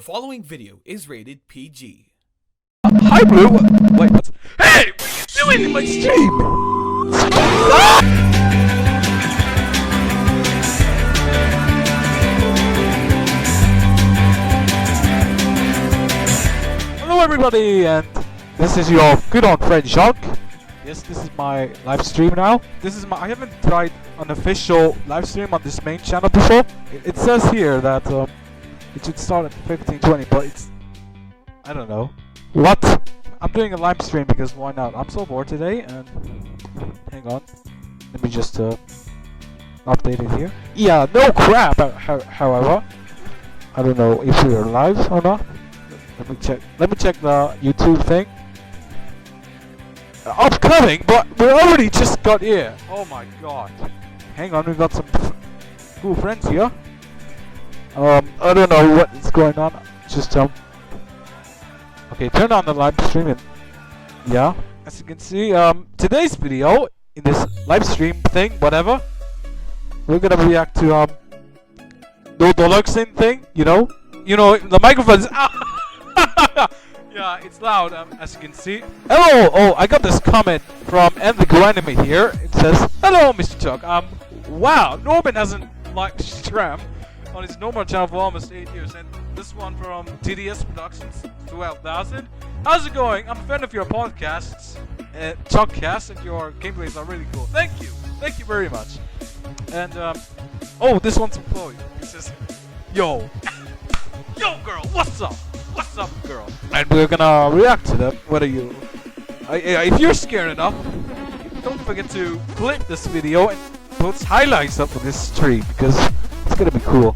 following video is rated PG. Hi, Blue. Wait, what's... Hey! What are you doing in my stream? Hello, everybody, and this is your good old friend Jacques. Yes, this is my live stream now. I haven't tried an official live stream on this main channel before. It says here that it should start at 15:20, but it's... I don't know. What? I'm doing a live stream because why not? I'm so bored today, and... Hang on. Let me just update it here. Yeah, no crap, however. I don't know if we are live or not. Let me check the YouTube thing. Upcoming, but we already just got here. Oh my god. Hang on, we got some cool friends here. I don't know what is going on. Just okay, turn on the live stream and yeah, as you can see, today's video in this live stream thing, whatever, we're gonna react to Noedolekcin thing. You know, the microphone's yeah, it's loud, as you can see. Hello! Oh, I got this comment from NICKELODEON here. It says, hello, Mr. Chuck. Wow, Norman hasn't liked Stram on his normal channel for almost 8 years. And this one from TDS Productions, 12,000. How's it going? I'm a fan of your podcasts, Chuckcast, and your gameplays are really cool. Thank you. Thank you very much. And, oh, this one's from Chloe. It says, yo. Yo, girl, what's up? What's up, girl? And we're gonna react to them. Whether you... if you're scared enough, don't forget to click this video and post highlights up on this stream, because it's gonna be cool.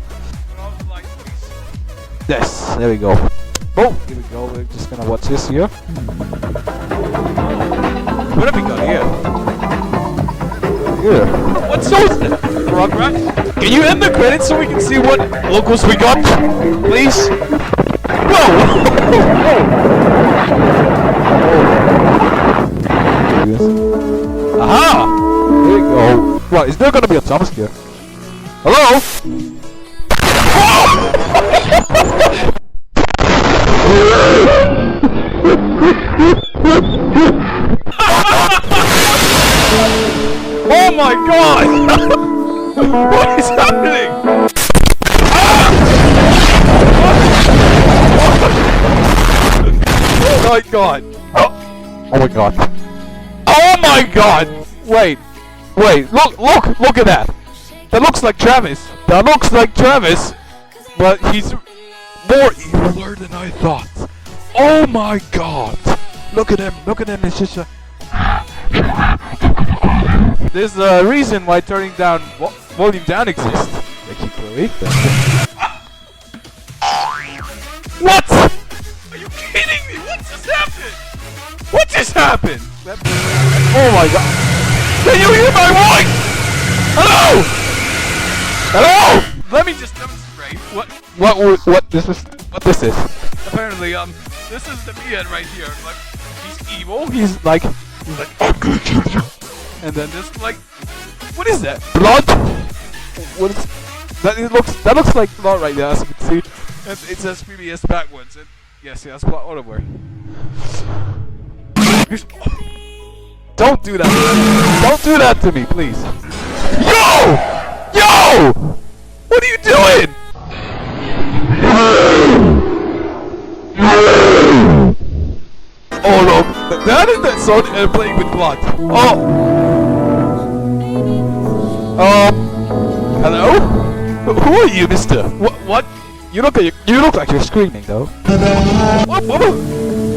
Yes, there we go. Oh, here we go. We're just gonna watch this here. What have we got here? Here. What shows that? Progress? Can you end the credits so we can see what logos we got? Please? Whoa! Aha! There we go. What, is there gonna be a jump scare? Hello? Oh my god! What is happening? Oh my god! Oh my god! Oh my god! Wait! Look at that! That looks like Travis! But he's more eviler than I thought! Oh my god! Look at him! It's just a... There's a reason why turning down volume down exists. Thank you, Chloe. What? Are you kidding me? What just happened? Oh my god! Can you hear my voice? Hello? Let me just demonstrate what this is. Apparently, this is the man right here. Like, he's evil. He's like, I'm gonna kill you. And then this, like, what is that? Blood? What is that? That looks like blood right there, as you can see. And it says PBS backwards. And yes, that's blood all over. Don't do that. Don't do that to me, please. Yo! What are you doing? Oh no, that is that sound playing with blood. Hello? Who are you, mister? What? You look like you're screaming though. What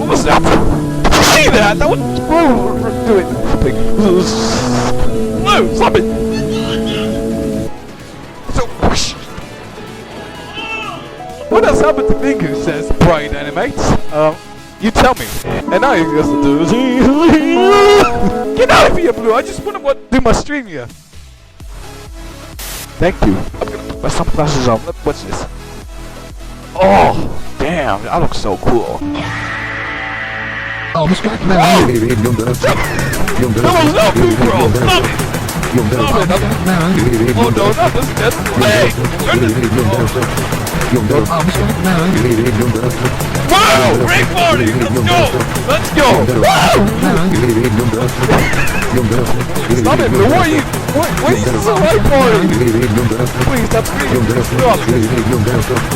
was that? Did you see that? That was... do it. No, stop it! So, whoosh. What has happened to Bingu, says Brian Animates. You tell me. And now you just do... Get out of here, Blue! I just want to do my stream here. Thank you. I'm gonna put my sunglasses on. What's this? Oh, damn, that looks so cool. Oh, this guy can... That was no cool, bro! Stop it! Oh no, not this dead. Hey! Turn this Wow! Break party! Let's go! Let's go! Wow! Stop it, bro. What are you? What is this a light party? Please, that's really stop.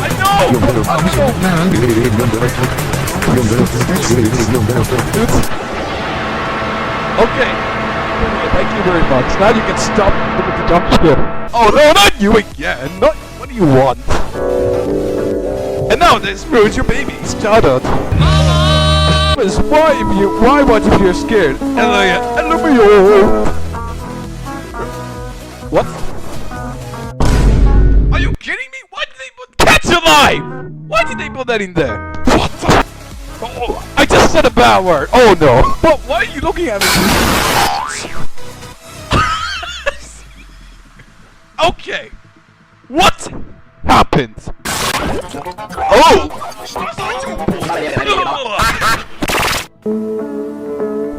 I know! Okay. Thank you very much. Now you can stop with the jump scare. Oh no, not you again! Not, what do you want? And now this ruins your baby. Shut up. Why watch if you're scared? What? Are you kidding me? Why did they put Catch Alive? Why did they put that in there? What the? Oh, I just said a bad word. Oh no. But why are you looking at me? Okay. What happened? Oh!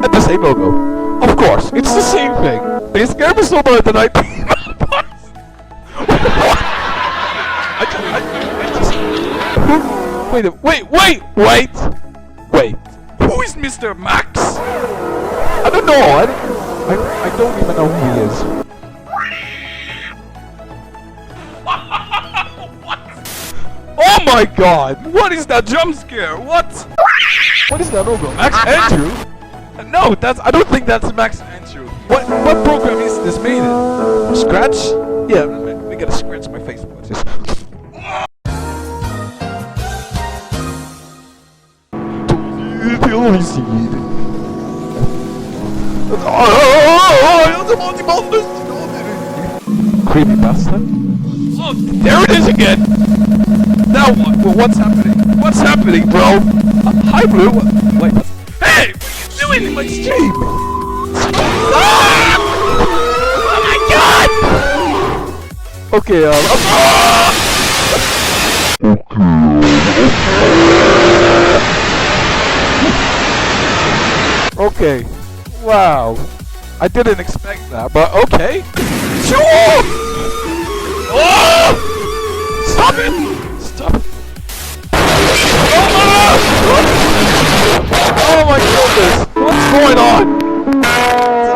And the same logo. Of course, it's the same thing. They scared me so bad that I Wait. Who is Mr. Max? I don't know. I don't even know who he is. Oh my god! What is that jump scare? What? What is that logo? Max Andrew? No, I don't think that's Max Andrew. What program is this made in? Scratch? Yeah, we gotta scratch my face. What's this? Creepy bastard. Look, there it is again! Now what? Well, what's happening? What's happening, bro? Hi, Blue. Wait, what? Hey! What are you doing in my stream? Ah! Oh my god! Okay, okay. Wow. I didn't expect that, but okay. Sure! Oh! Stop it! Stop it! Oh my goodness! What's going on?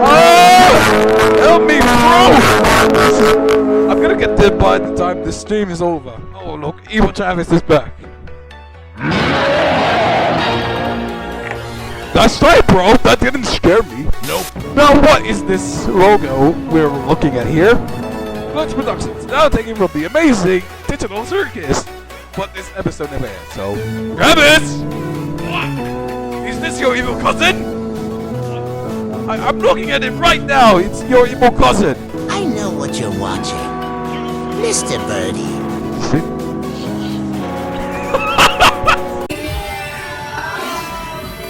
Oh! Help me, bro! I'm gonna get dead by the time this stream is over. Oh look, Evil Travis is back. That's right, bro. That didn't scare me. Nope. Now what is this logo we're looking at here? Lunch Productions now taking from the amazing Digital Circus. But this episode never ends, so grab it! What? Is this your evil cousin? I'm looking at it right now. It's your evil cousin. I know what you're watching, Mr. Birdie.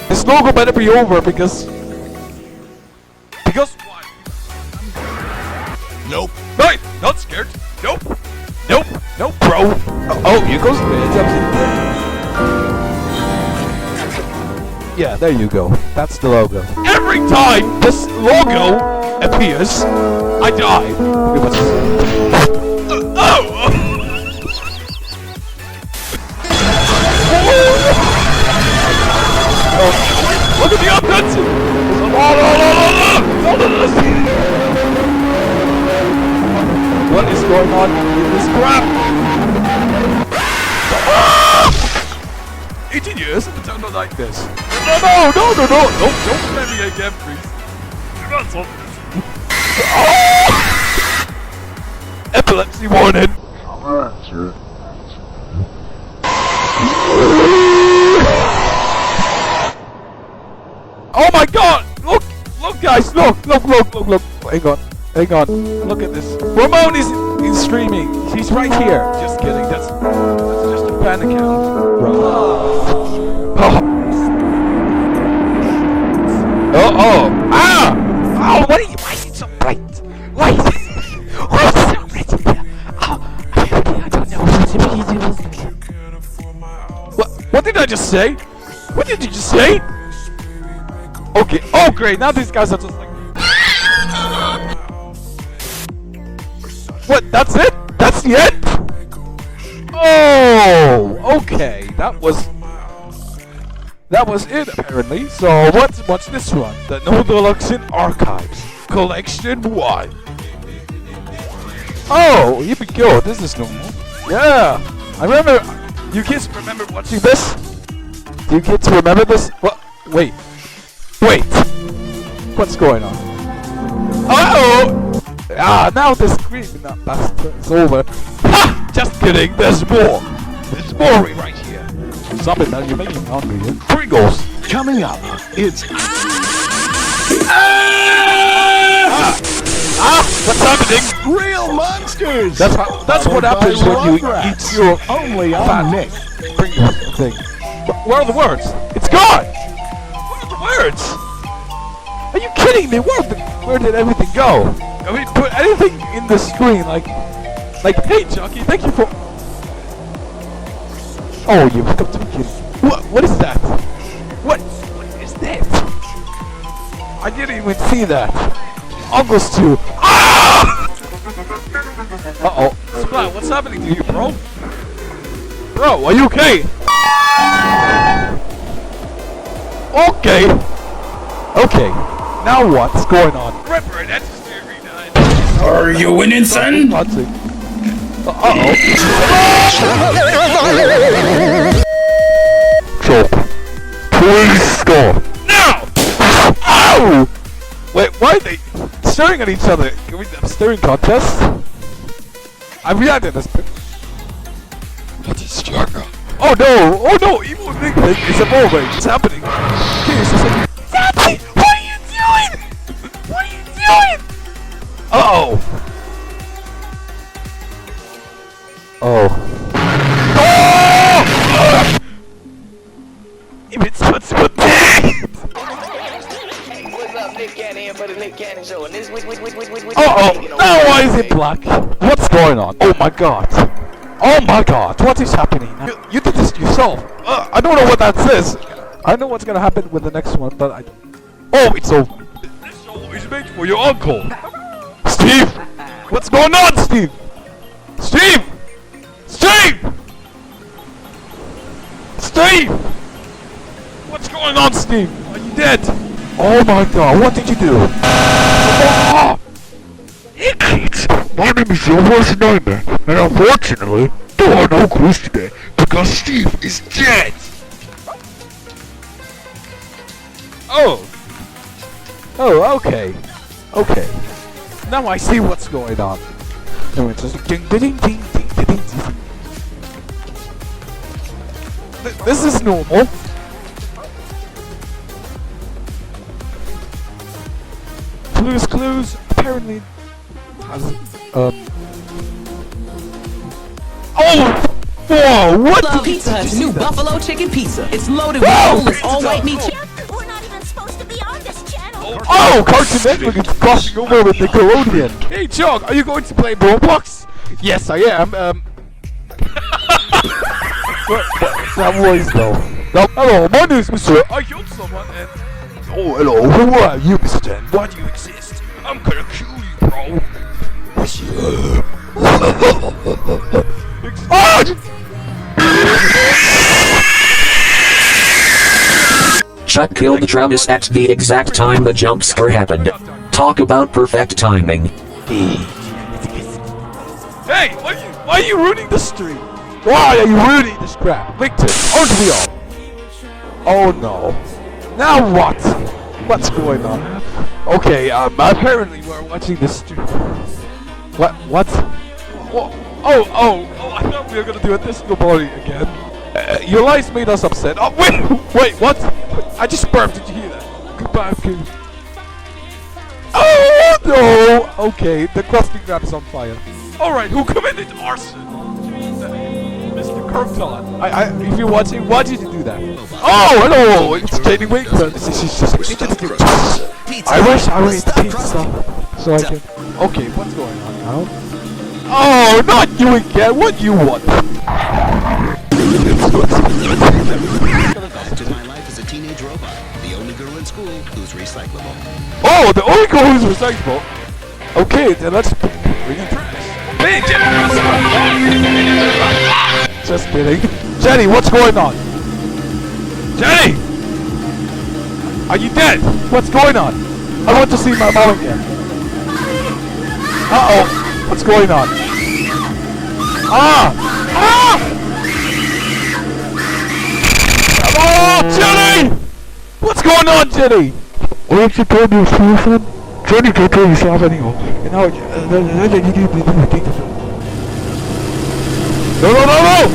This logo better be over because what? Nope. Right, not scared. Nope, bro. Oh, here goes the Yeah, there you go. That's the logo. Every time this logo appears, I die. Oh, look at the offense! What is going on in this crap? 18 years and the town not like this. No, don't let me again, please. Do not solve this. Epilepsy warning. Oh my god! Look guys, look. Hang on. Look at this. Ramon is streaming. He's right here. Just kidding. That's just a fan account. Oh, why is it so bright? Why is it so bright? I don't know. What did I just say? What did you just say? Okay. Oh, great. Now these guys are just like. What? That's it? That's the end? Oh, okay. That was it apparently. So what's this one? The Noedolekcin Archives Collection 1. Oh, here we go. This is normal. Yeah. I remember. You kids remember watching this? Do you kids remember this? What? Wait. What's going on? Oh! Now the screen. No, that's over. Ha! Just kidding. There's more. There's more right here. Stop it, man. You're making me hungry. Pringles. Coming up, it's... What's happening? Real monsters! That's what happens when you eat your only on fat Nick. Pringles thing. Where are the words? It's gone! Where are the words? Are you kidding me? Where did everything go? I mean, put anything in the screen, like, hey, Chucky, thank you for... Oh, you have to be kidding. What is that? What is that? I didn't even see that. Uncle's too. Ah! Uh-oh. Splat, what's happening to you, bro? Bro, are you okay? Okay. Now what's going on? Ripper, that's very nice. Are you winning, son? Uh-oh. Choke. Please score. No! Ow! Wait, why are they staring at each other? Can we have a staring contest? I reacted this. What is stronger? Oh no! Evil thing is evolving. It's happening. Okay, it's just like, Daddy, what are you doing? What are you doing? Uh-oh. Oh! It's what's What's up, Nick Cannon here for the Nick Cannon Show, and this week. Uh-oh! Now why is it black? What's going on? Oh my god! Oh my god! What is happening? You did this yourself! I don't know what that says! I know what's gonna happen with the next one, but I don't... Oh, it's over! This show is made for your uncle! Steve! What's going on, Steve? Steve! What's going on, Steve? Are you dead? Oh my god, what did you do? Hey kids, my name is your worst nightmare, and unfortunately, there are no clues today, because Steve is dead! Oh, okay. Now I see what's going on. And it's just ding ding ding ding ding ding ding. This is normal. Clues apparently has Oh! Whoa! What? Love Pizza Hut's new buffalo chicken pizza. It's loaded with boneless all-white meat. We're not even supposed to be on this channel. Oh! Cartoon Network is crossing over with Nickelodeon. Hey, Chuck, are you going to play Roblox? Yes, I am. What's that voice though? Hello, my name is Mr. I killed someone and... Oh, hello, who are you, Mr. 10? Why do you exist? I'm gonna kill you, bro. Chuck killed Travis at the exact time the jump scare happened. Talk about perfect timing. Hey, why are you ruining the stream? Why are you ruining this crap? Victor, aren't we all? Oh no. Now what? What's going on? Okay, apparently we're watching this stream. What? Oh, I thought we were gonna do a disco body again. Your lies made us upset. Oh, wait, what? I just burped, did you hear that? Goodbye, kid. Oh, no! Okay, the Krusty Krab is on fire. Alright, who committed arson? Mr. Kirkton. If you're watching, why did you do that? Oh, hello! It's Janie Winkler. I wish I would eat pizza. So I can... Okay, what's going on now? Oh, not you again! What do you want? My life as a teenage robot, the only girl in school who's recyclable. Oh, the only girl who's recyclable? Okay, then let's bring in trash. Just kidding. Jenny, what's going on? Jenny! Are you dead? What's going on? I want to see my mom again. Uh-oh. What's going on? Ah! Ah! Oh, Jenny! What's going on, Jenny? What did you tell me, Susan? Jenny can't kill yourself anymore. You know,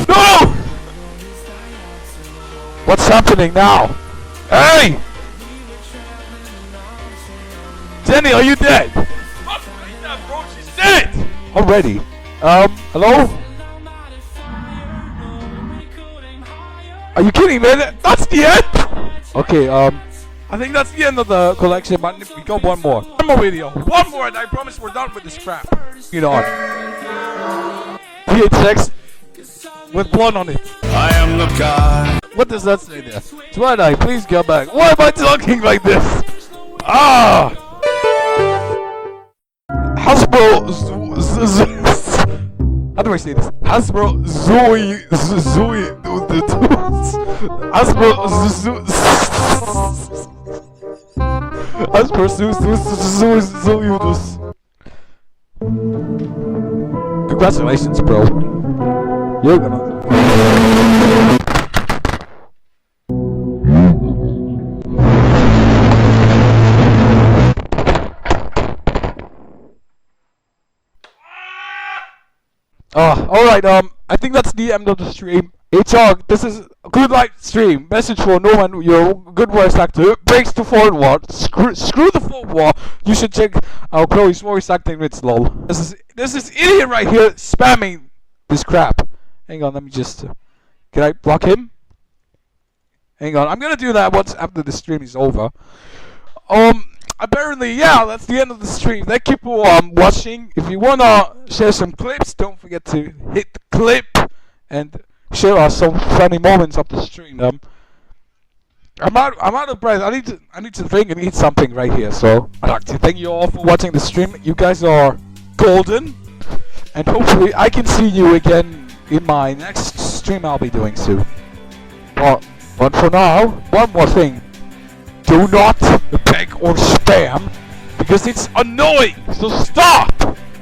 no! What's happening now? Hey! Jenny, are you dead? Bro, she's dead! Already. Hello? Are you kidding me? That's the end? Okay, I think that's the end of the collection, but we got one more. One more video. One more, and I promise we're done with this crap. Get on. VHX with blood on it. I am the guy. What does that say there? Twilight, please get back. Why am I talking like this? Ah! Hasbro how do I say this? Hasbro Zoe Hasbro Congratulations, bro. You're gonna. Alright, I think that's the end of the stream. Hey Chog, this is a good live stream. Message for no one, your good voice actor. Breaks the fourth wall. Screw the fourth wall. You should check out Chloe's voice acting with lol. This is idiot right here spamming this crap. Hang on, let me just... can I block him? Hang on, I'm gonna do that once after the stream is over. Apparently, yeah, that's the end of the stream. Thank you for watching. If you wanna share some clips, don't forget to hit the clip and share us some funny moments of the stream. I'm out of breath. I need to think and eat something right here. So I'd like to thank you all for watching the stream. You guys are golden, and hopefully I can see you again in my next stream I'll be doing soon. But for now, one more thing. Do not beg or spam, because it's annoying, so stop!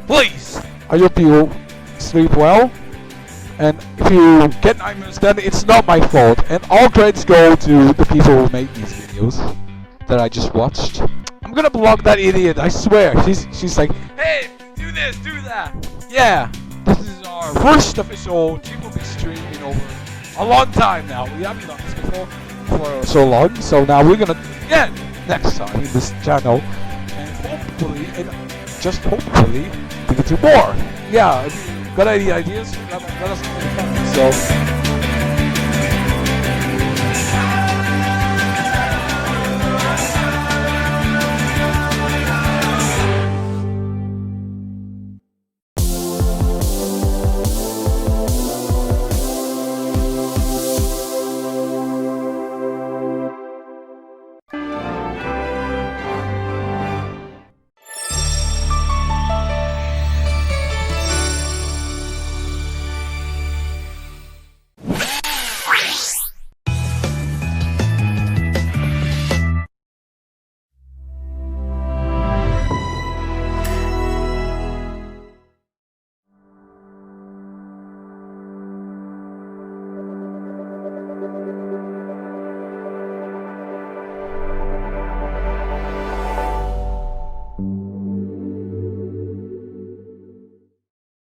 Please! I hope you sleep well, and if you get nightmares, then it's not my fault, and all credits go to the people who made these videos that I just watched. I'm gonna block that idiot, I swear. She's like, hey, do this, do that! Yeah, this is our first official G4p stream in over a long time now. We haven't done this before for so long, so now we're gonna do it again next time in this channel, and hopefully, and just hopefully, we can do more. Yeah, if you got any ideas, let us know in the comments. So.